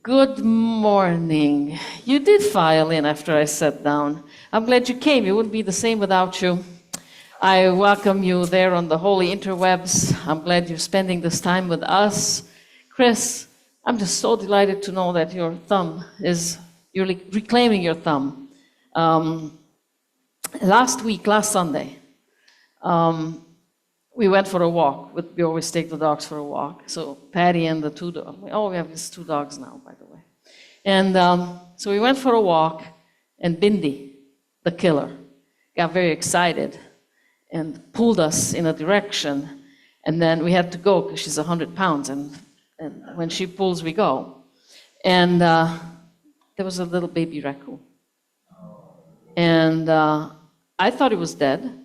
Good morning. You did file in after I sat down. I'm glad you came. It wouldn't be the same without you. I welcome you there on the holy interwebs. I'm glad you're spending this time with us. Chris, I'm just so delighted to know that you're reclaiming your thumb. Last Sunday, we went for a walk. We always take the dogs for a walk. So Patty and the two dogs. Oh, we have these two dogs now, by the way. And so we went for a walk, and Bindi, the killer, got very excited and pulled us in a direction. And then we had to go because she's 100 pounds, and when she pulls, we go. And there was a little baby raccoon. And I thought it was dead.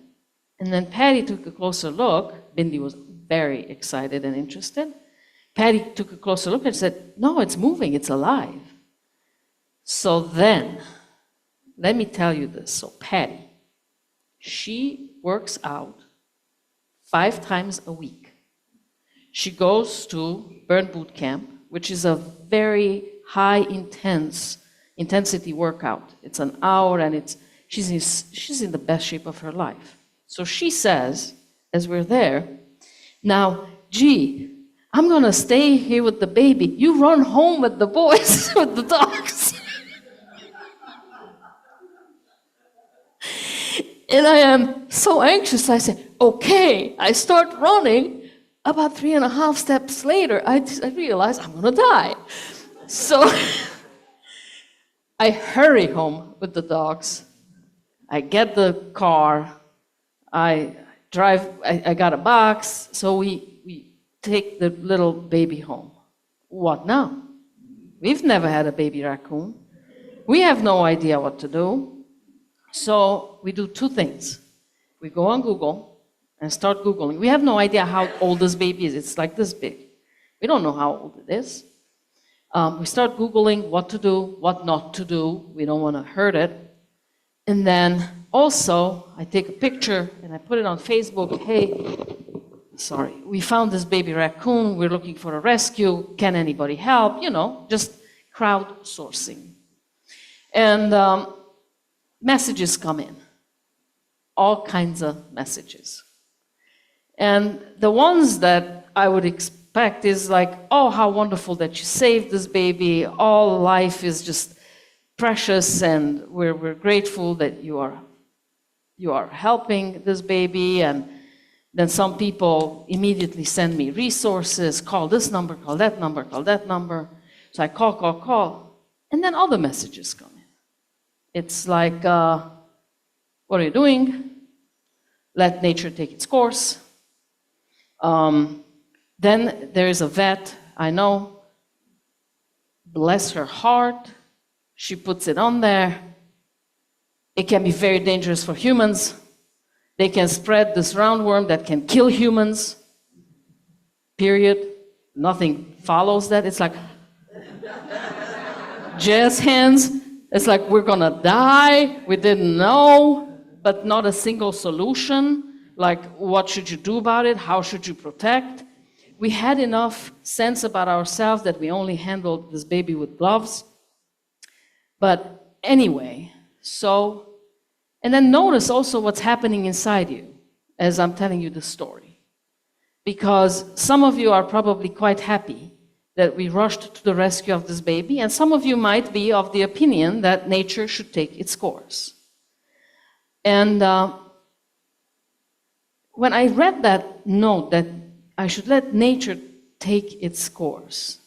And then Patty took a closer look. Bindi was very excited and interested. Patty took a closer look and said, "No, it's moving, it's alive." So then, let me tell you this. So Patty, she works out 5 times a week. She goes to Burn Boot Camp, which is a very high intensity workout. It's an hour, and she's in the best shape of her life. So she says, as we're there, "Now, G, I'm going to stay here with the baby. You run home with the boys, with the dogs." And I am so anxious. I say, "Okay." I start running. About 3.5 steps later, I realize I'm going to die. So I hurry home with the dogs. I get the car. I drive, I got a box, so we take the little baby home. What now? We've never had a baby raccoon. We have no idea what to do. So we do 2 things. We go on Google and start Googling. We have no idea how old this baby is. It's like this big. We don't know how old it is. We start Googling what to do, what not to do. We don't want to hurt it. And then also, I take a picture and I put it on Facebook. "Hey, sorry, we found this baby raccoon. We're looking for a rescue. Can anybody help?" You know, just crowdsourcing. And messages come in, all kinds of messages. And the ones that I would expect is like, "Oh, how wonderful that you saved this baby. All life is just precious, and we're grateful that you are helping this baby." And then some people immediately send me resources, "Call this number, call that number, call that number." So I call, and then other messages come in. It's like, "What are you doing? Let nature take its course." Then there is a vet I know, bless her heart, she puts it on there. "It can be very dangerous for humans. They can spread this roundworm that can kill humans." Period. Nothing follows that. It's like jazz hands. It's like we're gonna die. We didn't know, but not a single solution. Like, what should you do about it? How should you protect? We had enough sense about ourselves that we only handled this baby with gloves. But anyway, and then notice also what's happening inside you as I'm telling you the story. Because some of you are probably quite happy that we rushed to the rescue of this baby, and some of you might be of the opinion that nature should take its course. And when I read that note that I should let nature take its course,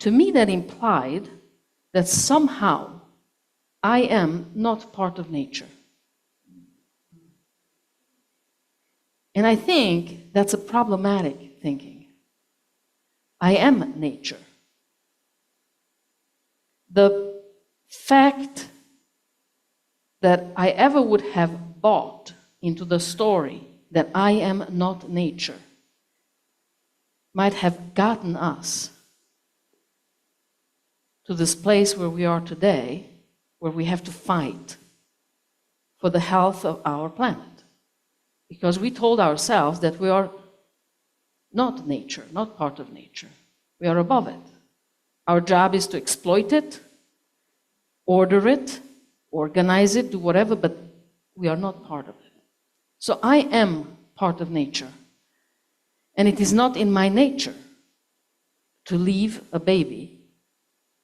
to me that implied that somehow I am not part of nature. And I think that's a problematic thinking. I am nature. The fact that I ever would have bought into the story that I am not nature might have gotten us to this place where we are today, where we have to fight for the health of our planet. Because we told ourselves that we are not nature, not part of nature. We are above it. Our job is to exploit it, order it, organize it, do whatever, but we are not part of it. So I am part of nature. And it is not in my nature to leave a baby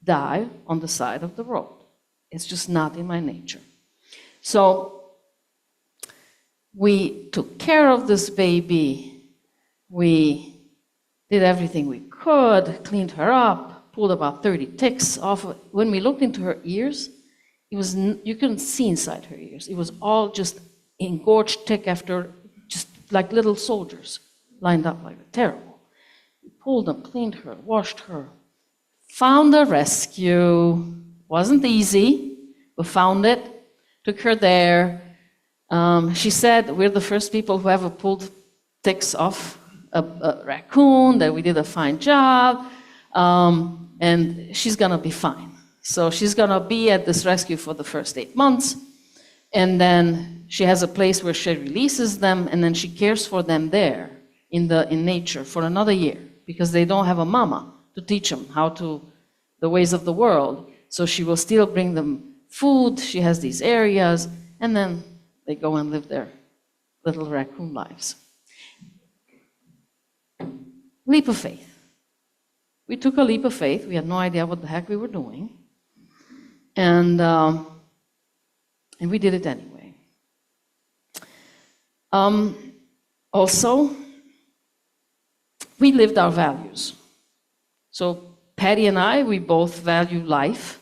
die on the side of the road. It's just not in my nature. So we took care of this baby. We did everything we could, cleaned her up, pulled about 30 ticks off. When we looked into her ears, you couldn't see inside her ears. It was all just engorged tick after, just like little soldiers lined up like that. Terrible. We pulled them, cleaned her, washed her, found a rescue. Wasn't easy, but found it, took her there. She said, we're the first people who ever pulled ticks off a raccoon, that we did a fine job, and she's gonna be fine. So she's gonna be at this rescue for the first 8 months, and then she has a place where she releases them, and then she cares for them there in nature for another year, because they don't have a mama to teach them the ways of the world. So she will still bring them food, she has these areas, and then they go and live their little raccoon lives. Leap of faith. We took a leap of faith. We had no idea what the heck we were doing. And we did it anyway. Also, we lived our values. So Patty and I, we both value life.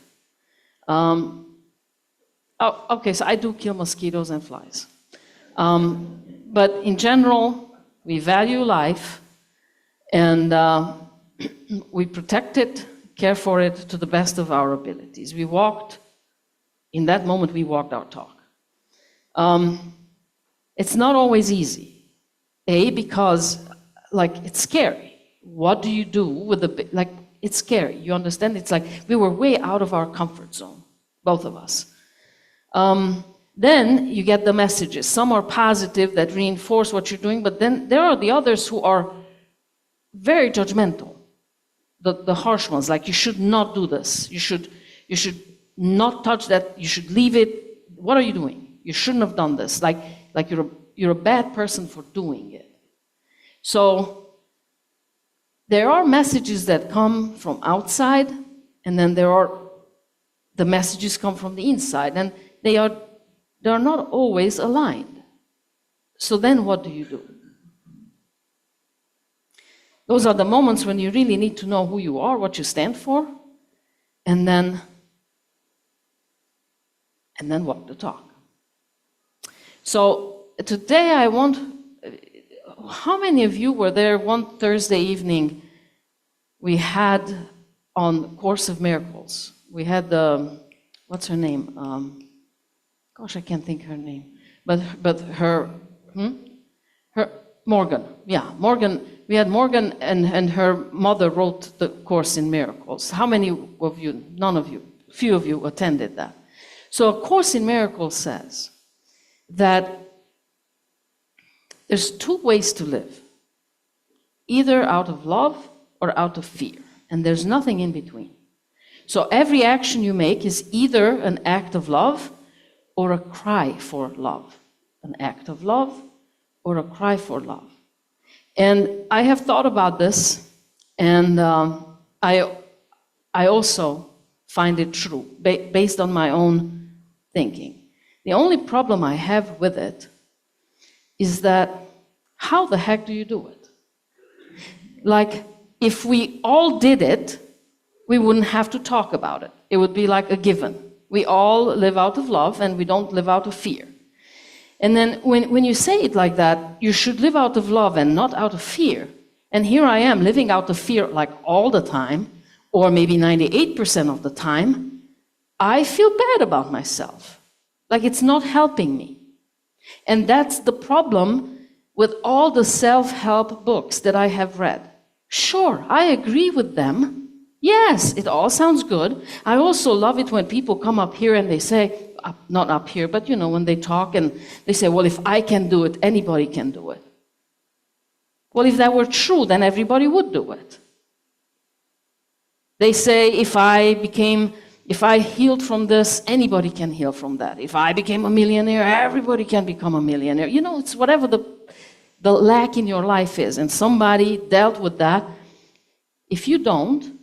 Okay, so I do kill mosquitoes and flies. But in general, we value life, and we protect it, care for it to the best of our abilities. In that moment, we walked our talk. It's not always easy. Because, it's scary. What do you do with it's scary, you understand? It's like we were way out of our comfort zone, both of us. Then you get the messages. Some are positive that reinforce what you're doing, but then there are the others who are very judgmental. The harsh ones, like you should not do this. You should not touch that. You should leave it. What are you doing? You shouldn't have done this. Like you're a bad person for doing it. So there are messages that come from outside, and then the messages come from the inside, and they are not always aligned. So then what do you do? Those are the moments when you really need to know who you are, what you stand for, and then walk the talk. So today how many of you were there one Thursday evening? We had on Course of Miracles, we had what's her name? Gosh, I can't think her name. But her Morgan. Yeah, Morgan. We had Morgan, and her mother wrote the Course in Miracles. How many of you? None of you. Few of you attended that. So A Course in Miracles says that there's two ways to live. Either out of love or out of fear. And there's nothing in between. So every action you make is either an act of love or a cry for love. An act of love or a cry for love. And I have thought about this, and I also find it true, based on my own thinking. The only problem I have with it is that, how the heck do you do it? Like, if we all did it, we wouldn't have to talk about it. It would be like a given. We all live out of love, and we don't live out of fear. And then when you say it like that, you should live out of love and not out of fear. And here I am living out of fear like all the time, or maybe 98% of the time. I feel bad about myself. Like it's not helping me. And that's the problem with all the self-help books that I have read. Sure, I agree with them. Yes, it all sounds good. I also love it when people come up here and they say, not up here, but when they talk and they say, well, if I can do it, anybody can do it. Well, if that were true, then everybody would do it. They say if I healed from this, anybody can heal from that. If I became a millionaire, everybody can become a millionaire. You know, it's whatever the lack in your life is, and somebody dealt with that. If you don't,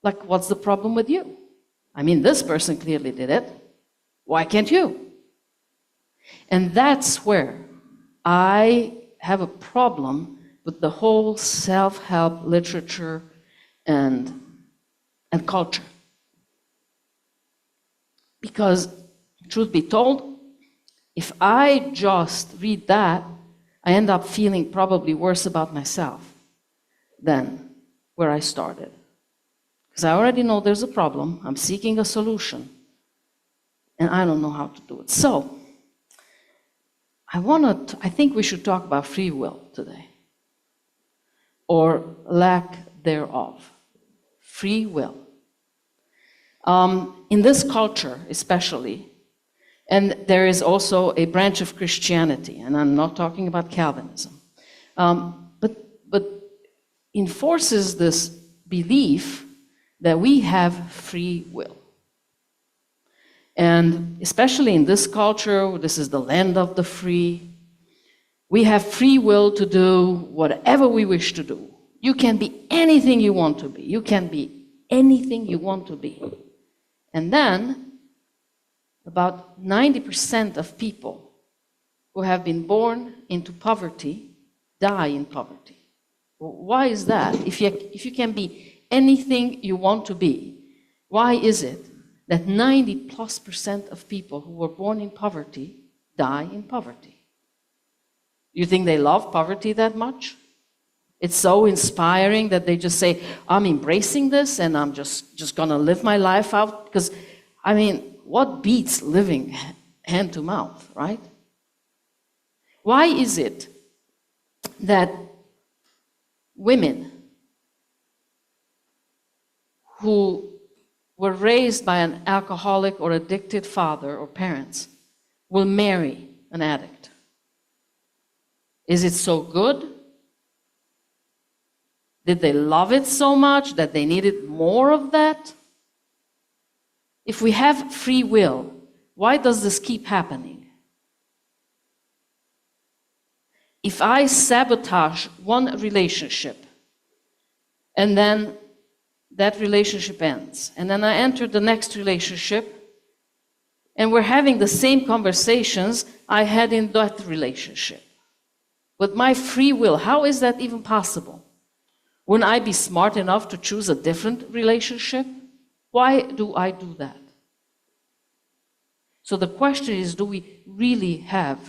like, what's the problem with you? I mean, this person clearly did it. Why can't you? And that's where I have a problem with the whole self-help literature and culture. Because, truth be told, if I just read that, I end up feeling probably worse about myself than where I started. Because I already know there's a problem, I'm seeking a solution, and I don't know how to do it. So, I think we should talk about free will today, or lack thereof. Free will. In this culture, especially, and there is also a branch of Christianity, and I'm not talking about Calvinism, but enforces this belief that we have free will. And especially in this culture, this is the land of the free, we have free will to do whatever we wish to do. You can be anything you want to be. You can be anything you want to be. And then, about 90% of people who have been born into poverty die in poverty. Well, why is that? If you can be anything you want to be, why is it that 90+% of people who were born in poverty die in poverty? You think they love poverty that much? It's so inspiring that they just say, I'm embracing this and I'm just gonna live my life out. Because, I mean, what beats living hand to mouth, right? Why is it that women who were raised by an alcoholic or addicted father or parents will marry an addict? Is it so good? Did they love it so much that they needed more of that? If we have free will, why does this keep happening? If I sabotage one relationship, and then that relationship ends, and then I enter the next relationship, and we're having the same conversations I had in that relationship. With my free will, how is that even possible? Wouldn't I be smart enough to choose a different relationship? Why do I do that? So the question is, do we really have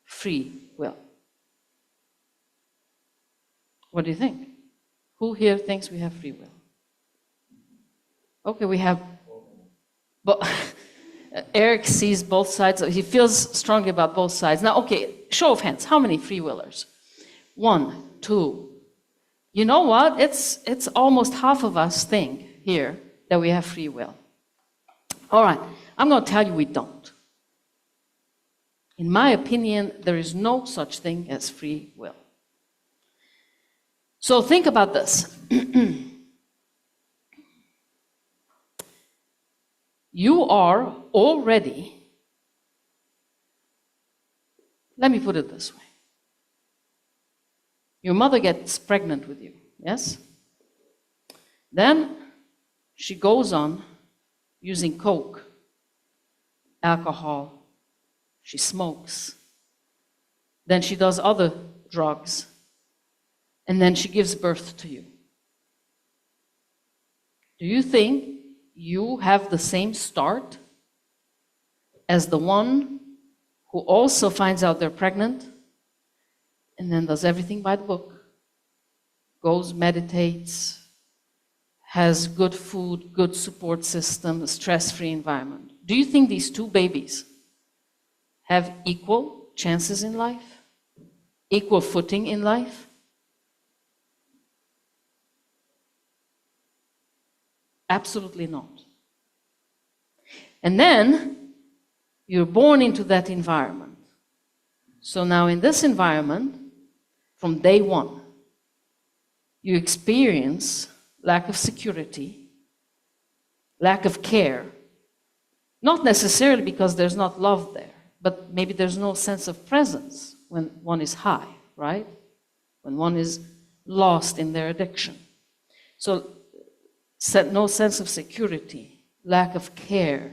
free will? What do you think? Who here thinks we have free will? Okay, we have, but Eric sees both sides. He feels strongly about both sides. Now, okay, show of hands. How many free willers? 1, 2. You know what? It's almost half of us think here that we have free will. All right, I'm going to tell you we don't. In my opinion, there is no such thing as free will. So think about this. You are already, let me put it this way. Your mother gets pregnant with you, yes? Then she goes on using coke, alcohol, she smokes. Then she does other drugs, and then she gives birth to you. Do you think you have the same start as the one who also finds out they're pregnant and then does everything by the book, goes, meditates, has good food, good support system, a stress-free environment? Do you think these two babies have equal chances in life? Equal footing in life? Absolutely not. And then you're born into that environment. So now in this environment, from day one, you experience lack of security, lack of care. Not necessarily because there's not love there, but maybe there's no sense of presence when one is high, right? When one is lost in their addiction. So no sense of security, lack of care,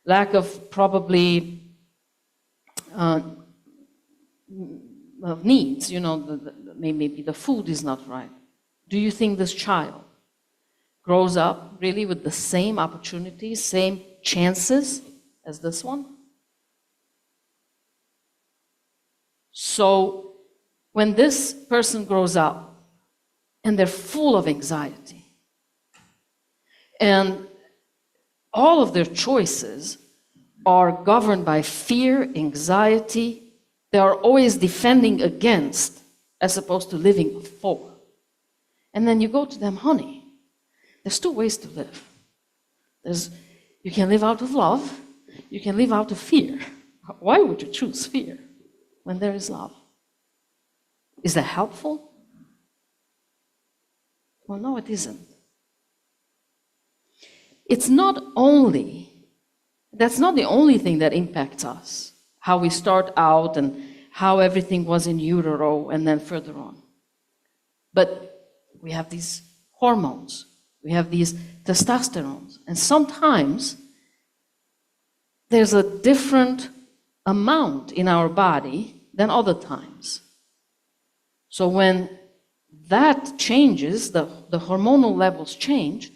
lack of probably of needs, maybe the food is not right. Do you think this child grows up really with the same opportunities, same chances as this one? So when this person grows up and they're full of anxiety and all of their choices are governed by fear, anxiety, they are always defending against as opposed to living for. And then you go to them, honey, there's two ways to live. You can live out of love, you can live out of fear. Why would you choose fear when there is love? Is that helpful? Well, no, it isn't. That's not the only thing that impacts us, how we start out and how everything was in utero and then further on. But we have these hormones, we have these testosterones, and sometimes there's a different amount in our body than other times. So when that changes, the hormonal levels change,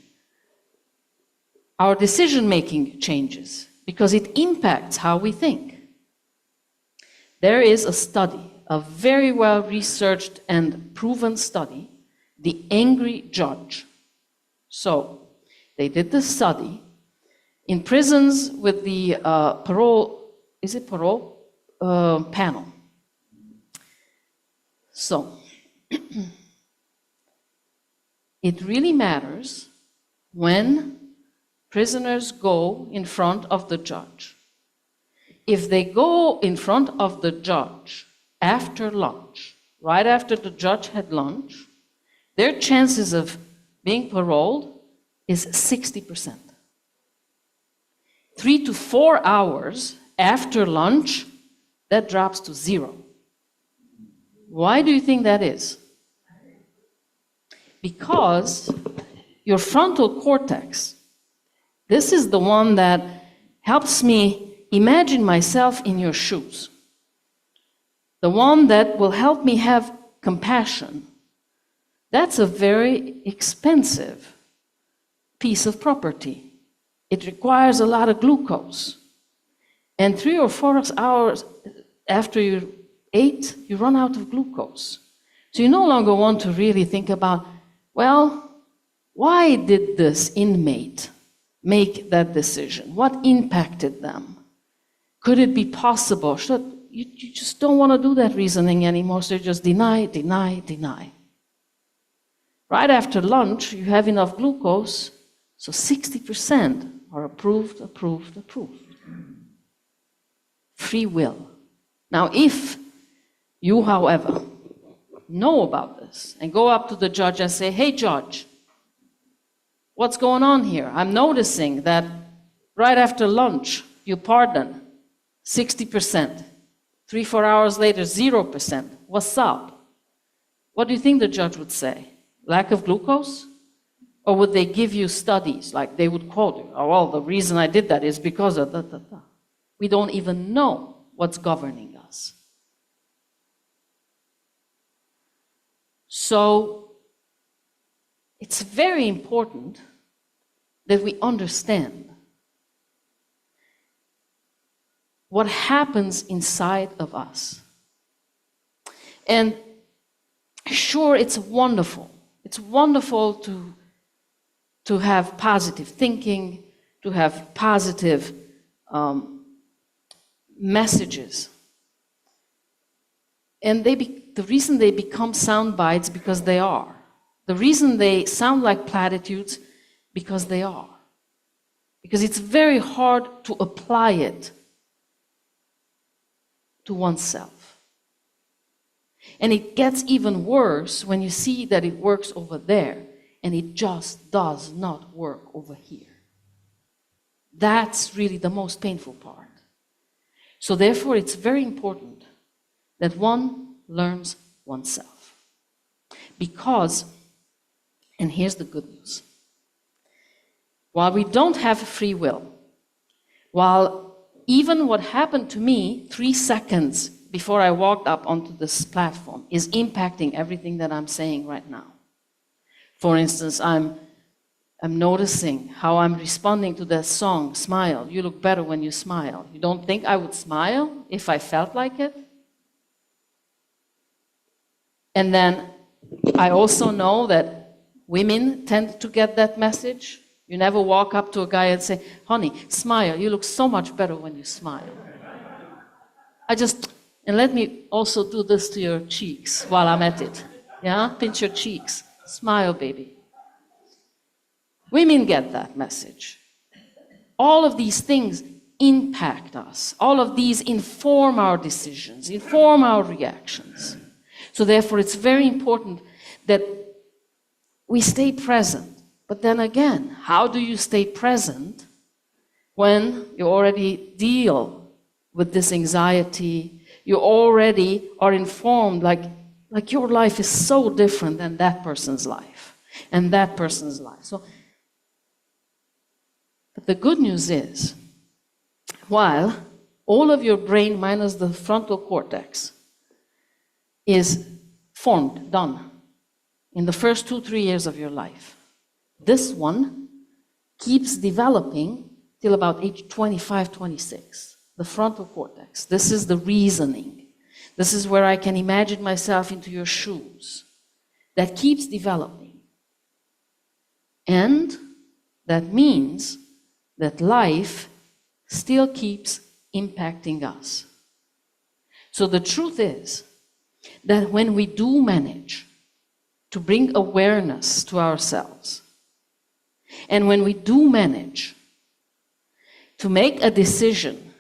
our decision-making changes because it impacts how we think. There is a study, a very well-researched and proven study, The Angry Judge. So they did this study in prisons with the parole panel. So it really matters when prisoners go in front of the judge. If they go in front of the judge after lunch, right after the judge had lunch, their chances of being paroled is 60%. 3 to 4 hours after lunch, that drops to 0. Why do you think that is? Because your frontal cortex, this is the one that helps me imagine myself in your shoes. The one that will help me have compassion. That's a very expensive piece of property. It requires a lot of glucose. And 3 or 4 hours after you ate, you run out of glucose. So you no longer want to really think about, well, why did this inmate make that decision? What impacted them? Could it be possible? You just don't want to do that reasoning anymore, so you just deny, deny, deny. Right after lunch, you have enough glucose, so 60% are approved, approved, approved. Free will. Now, if you, however, know about this and go up to the judge and say, hey, judge, what's going on here? I'm noticing that right after lunch, you pardon 60%. 3-4 hours later, 0%. What's up? What do you think the judge would say? Lack of glucose? Or would they give you studies, like they would quote you, oh, well, the reason I did that is because of da, da, da. We don't even know what's governing us. So it's very important that we understand what happens inside of us. And sure, it's wonderful. It's wonderful to have positive thinking, to have positive messages. And the reason they become sound bites because they are. The reason they sound like platitudes because they are. Because it's very hard to apply it to oneself. And it gets even worse when you see that it works over there and it just does not work over here. That's really the most painful part. So therefore, it's very important that one learns oneself. Because, and here's the good news, while we don't have free will, while even what happened to me 3 seconds before I walked up onto this platform is impacting everything that I'm saying right now. For instance, I'm noticing how I'm responding to that song, Smile. You look better when you smile. You don't think I would smile if I felt like it? And then I also know that women tend to get that message. You never walk up to a guy and say, honey, smile. You look so much better when you smile. And let me also do this to your cheeks while I'm at it. Yeah? Pinch your cheeks. Smile, baby. Women get that message. All of these things impact us. All of these inform our decisions, inform our reactions. So therefore, it's very important that we stay present. But then again, how do you stay present when you already deal with this anxiety? You already are informed, like your life is so different than that person's life and that person's life. But the good news is, while all of your brain minus the frontal cortex is formed, done, in the first 2-3 years of your life, this one keeps developing till about age 25, 26. The frontal cortex. This is the reasoning. This is where I can imagine myself into your shoes. That keeps developing. And that means that life still keeps impacting us. So the truth is that when we do manage to bring awareness to ourselves, and when we do manage to make a decision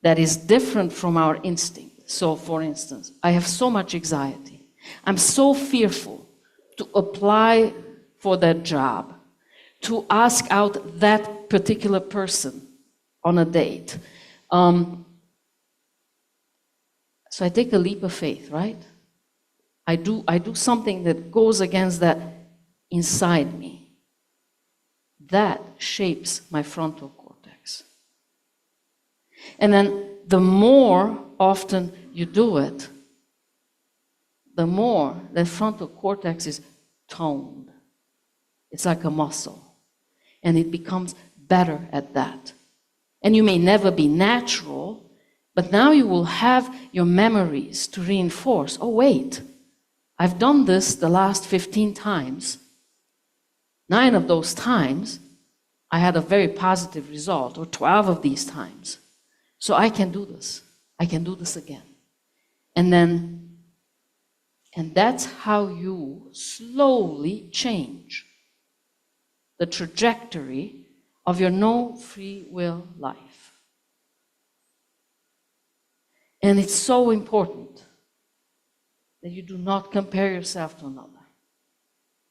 that is different from our instinct. So, for instance, I have so much anxiety. I'm so fearful to apply for that job, to ask out that particular person on a date. So I take a leap of faith, right? I do something that goes against that inside me. That shapes my frontal cortex. And then the more often you do it, the more the frontal cortex is toned. It's like a muscle. And it becomes better at that. And you may never be natural, but now you will have your memories to reinforce. Oh, wait, I've done this the last 15 times. 9 of those times, I had a very positive result, or 12 of these times. So I can do this. I can do this again. And that's how you slowly change the trajectory of your no free will life. And it's so important that you do not compare yourself to another.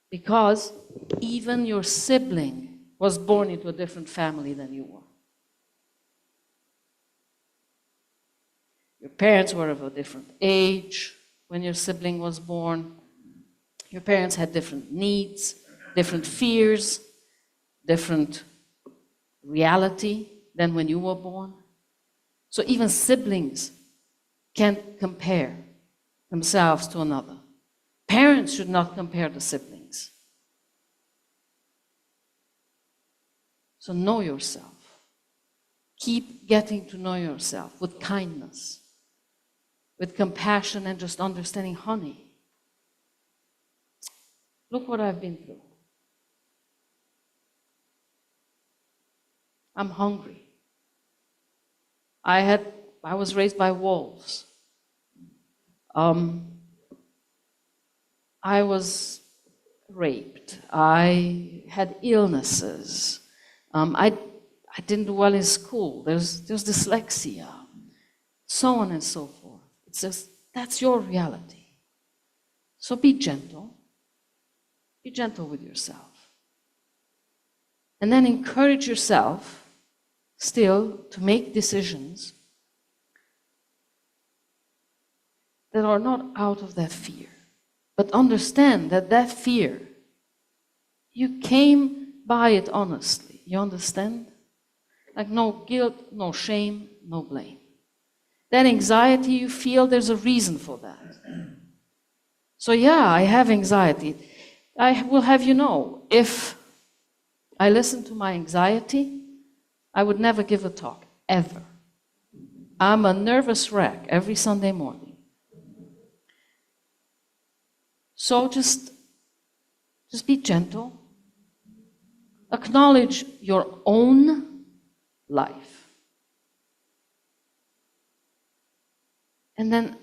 Because even your sibling was born into a different family than you were. Your parents were of a different age when your sibling was born. Your parents had different needs, different fears, different reality than when you were born. So even siblings can't compare themselves to another. Parents should not compare the siblings. So know yourself. Keep getting to know yourself with kindness, with compassion, and just understanding, honey, look what I've been through. I'm hungry. I was raised by wolves. I was raped. I had illnesses. I didn't do well in school. There's dyslexia, so on and so forth. It's just, that's your reality. So be gentle. Be gentle with yourself. And then encourage yourself still to make decisions that are not out of that fear. But understand that that fear, you came by it honestly. You understand? Like no guilt, no shame, no blame. That anxiety you feel, there's a reason for that. So yeah, I have anxiety. I will have you know, if I listen to my anxiety, I would never give a talk, ever. I'm a nervous wreck every Sunday morning. So just be gentle. Acknowledge your own life. And then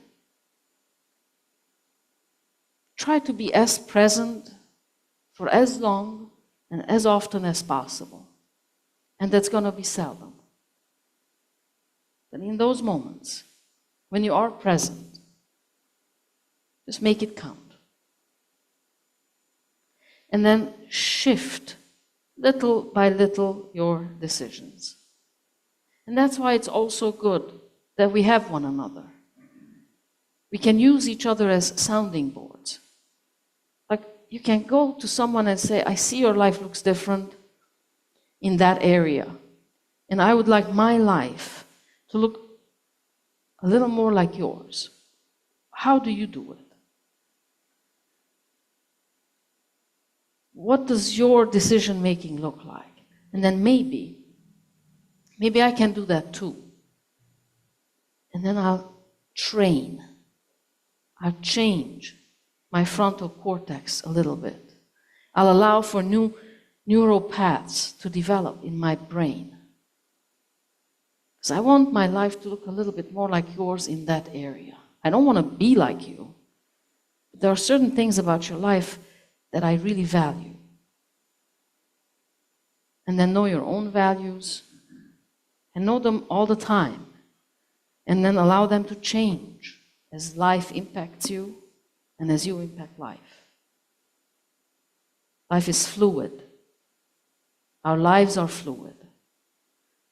try to be as present for as long and as often as possible. And that's going to be seldom. But in those moments, when you are present, just make it count. And then shift little by little your decisions. And that's why it's also good that we have one another. We can use each other as sounding boards. Like you can go to someone and say, I see your life looks different in that area. And I would like my life to look a little more like yours. How do you do it? What does your decision-making look like? And then maybe I can do that too. And then I'll train. I'll change my frontal cortex a little bit. I'll allow for new neural paths to develop in my brain. Because I want my life to look a little bit more like yours in that area. I don't want to be like you. But there are certain things about your life that I really value. And then know your own values and know them all the time. And then allow them to change as life impacts you and as you impact life. Life is fluid. Our lives are fluid.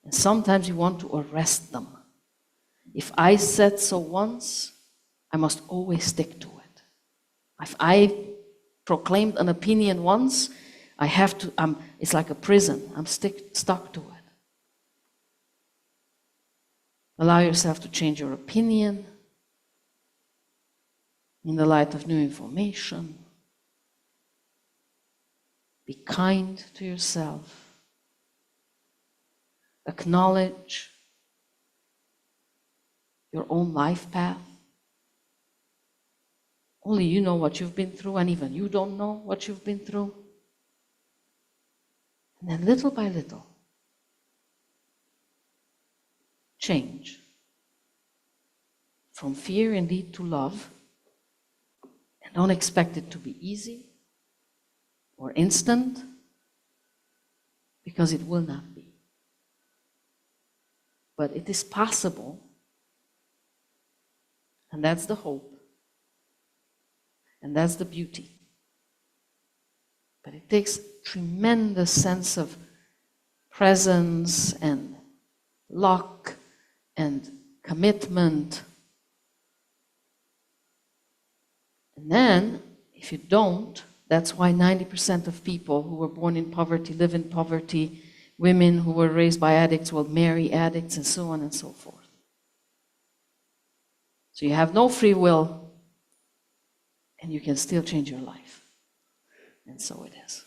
And sometimes you want to arrest them. If I said so once, I must always stick to it. If I proclaimed an opinion once, I have to, it's like a prison. I'm stuck to it. Allow yourself to change your opinion in the light of new information. Be kind to yourself. Acknowledge your own life path. Only you know what you've been through, and even you don't know what you've been through. And then little by little, change from fear indeed to love. And don't expect it to be easy or instant, because it will not be. But it is possible, and that's the hope, and that's the beauty. But it takes tremendous sense of presence and luck and commitment. And then, if you don't, that's why 90% of people who were born in poverty live in poverty. Women who were raised by addicts will marry addicts, and so on and so forth. So you have no free will, and you can still change your life. And so it is.